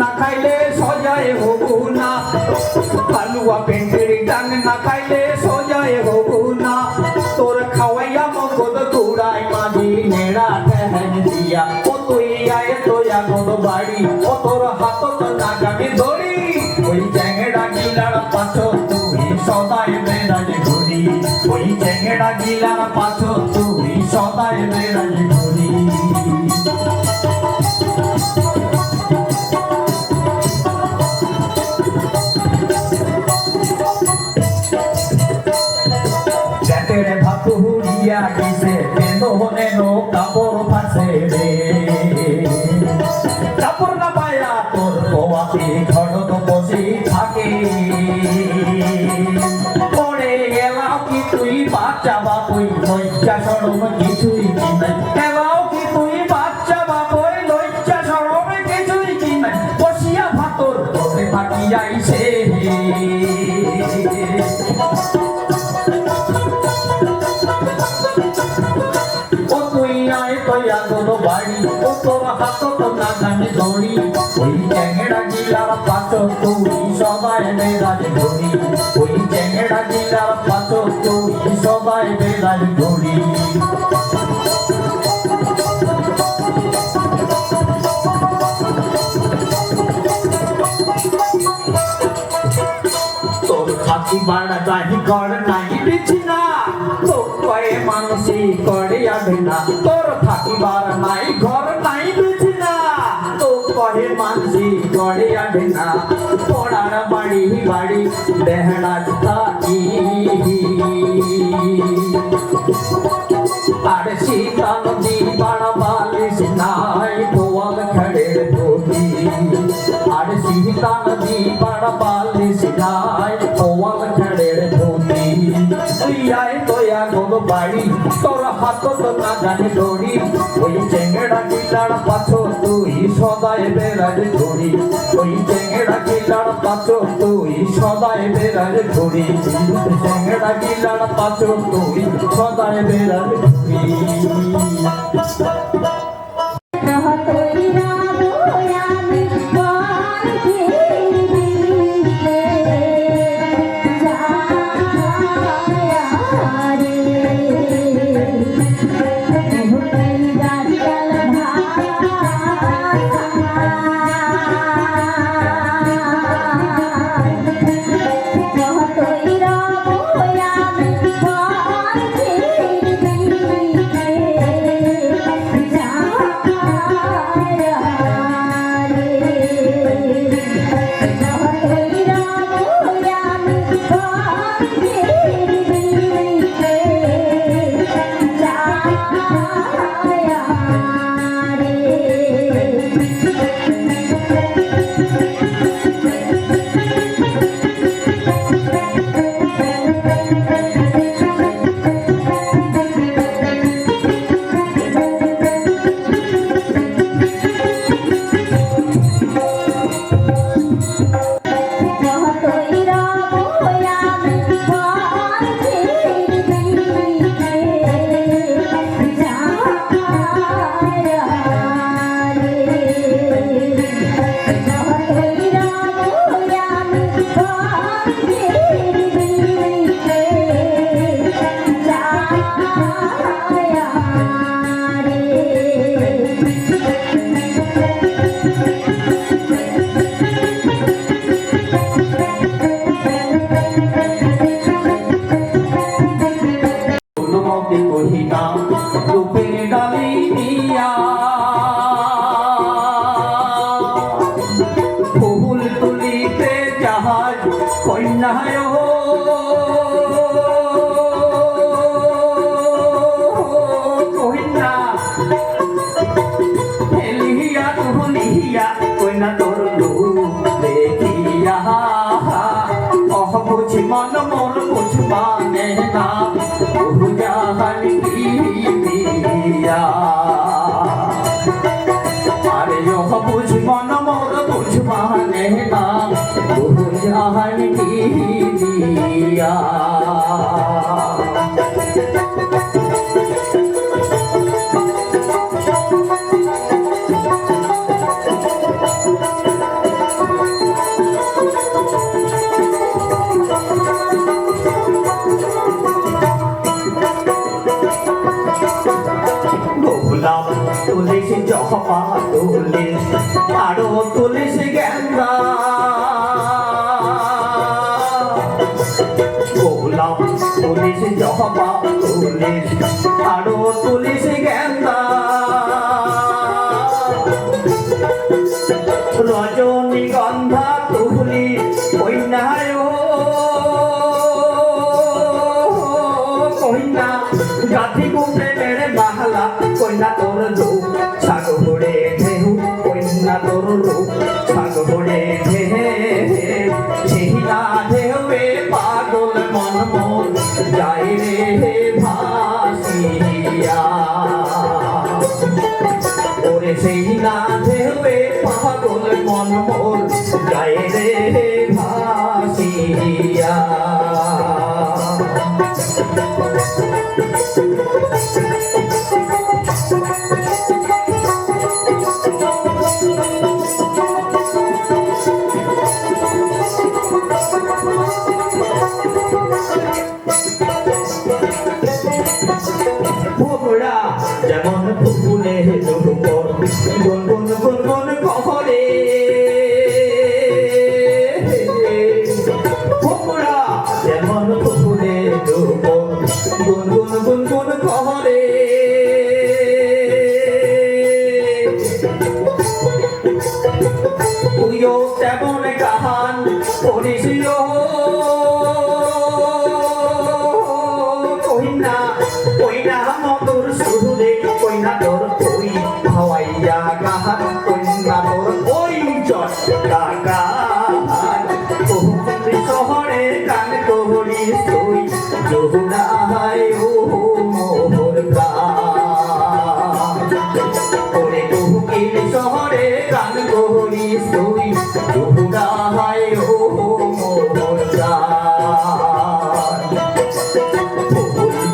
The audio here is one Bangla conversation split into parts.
না খাইলে সজায় হবু না হালুয়া পেন্টের ডাং না খাইলে সজায় হবু না তোর খাওয়াইয়া মগদ কুড়াই মাঝি নেড়া ঠেহেন দিয়া ও তুই আয় তোয়া গদ বাড়ি ও তোর হাতত নাগামি ধরি ওই চ্যাংড়া গিলার পাছ তুই সদায় বেড়াই ঘুরি ওই চ্যাংড়া গিলার পাছ তুই সদায় বেড়াই ঘুরি রে ভাতু হুড়িয়া গেছে বেদনে নো কাপড় ফাঁসে রে কাপড় না পায়া তোর পোয়াতে ঘরত বসে থাকে পরে এলাও কি তুই বাচ্চা বাপুই লজ্জা সরম কিছুই কি নাই এলাও কি তুই বাচ্চা বাপুই লজ্জা সরম কিছুই কি নাই বসিয়া ভাতর তোরে থাকি আইছে বাড়ি ও তোর হাতত নাগামি ধরি ওই চ্যাংড়া গিলার পাছ তুই সবাই বেড়াই ধরি ওই চ্যাংড়া গিলার পাছ তুই সবাই বেড়াই ধরি তোর খাতি বাড়া গাহি কর নাই বিছিনা তো কয়ে মানুষই করে আবে না তোর থাকিবার নাই ঘর নাই বিছিনা তো কয়ে মানুষই করে আবে না পড়ার বাড়ি বাড়ি বেহড়া থাকি আর সীতা নদী বাড়া বালিশ নাই তোয়াল খড়ের ধুতি আর সীতা নদী বাড়া বালিশ নাই তোয়াল খড়ের ধুতি তুই আয় তোয়া গো বাড়ি তোর হাতত নাগানি ধরি ওই চ্যাংড়া গিলার পাছ তুই সদায় বেড়াই ধরি ওই চ্যাংড়া গিলার পাছ তুই সদায় বেড়াই ধরি চ্যাংড়া গিলার পাছ তুই সদায় বেড়াই ধরি मन मोर कुछ माने ना बुझाहन की दिया अरे यो बुझ मन मोर कुछ माने ना बुझाहन की दिया জহবা তুলিস আরো তুলিস গেন্দা গোলাপ তুলিস জহবা তুলিস আরো তুলিস গেন্দা রজনীগন্ধা তুলি কইনায় কইনা গাথি গুপে মেরে বাহলা কইনা তোর রূপ সাগরে ঢেউ কইনা তোর রূপ সাগরে ঢেউ ছিনা ঢেউয়ে পাগল মন মোর যায় রে ভাসিয়া ওরে সেই না ঢেউয়ে পাগল মন মোর যায় রে ভাসিয়া ভোমরা যেমন ফুলে দুর্বল গুনগুন গুনগুন কহরে ভোমরা যেমন ফুলে দুর্বল গুনগুন গুনগুন কহরে তুইও তেমন গান করিস কইনা কইনা মধুর সুরে কইনা তোর কই হাওয়াইয়া গাহার কইনা তোর ওই জট কাকা বহু শহরে গান করিস তুই জহুরা হায় ও মোহর ওরে বহুকিল শহরে গান করিস তুই জহুরা হায় ও মোহর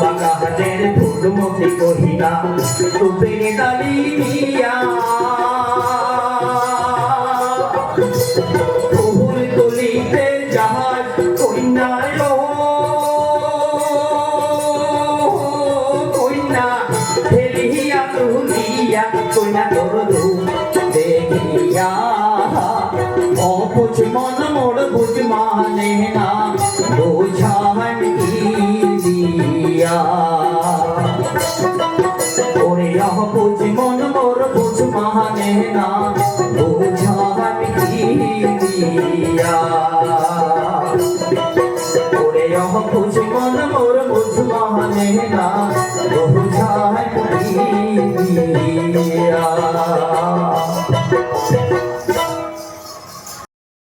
বাগানের ফুলমতি কহিনা রূপের ডালিয়া ফুল তুলিতে জাহাজ কইনায় কইনা ফেলিয়া তুলিয়া কইনা তোর রূপ দেখিয়া অবুঝ মন মোর বুঝ মানে না বোঝান কি দিয়া ওরে অবুঝ মন মোর বুঝ মানে না বোঝান কি দিয়া ওরে অবুঝ মন মোর বুঝ মানে না বোঝান কি দিয়া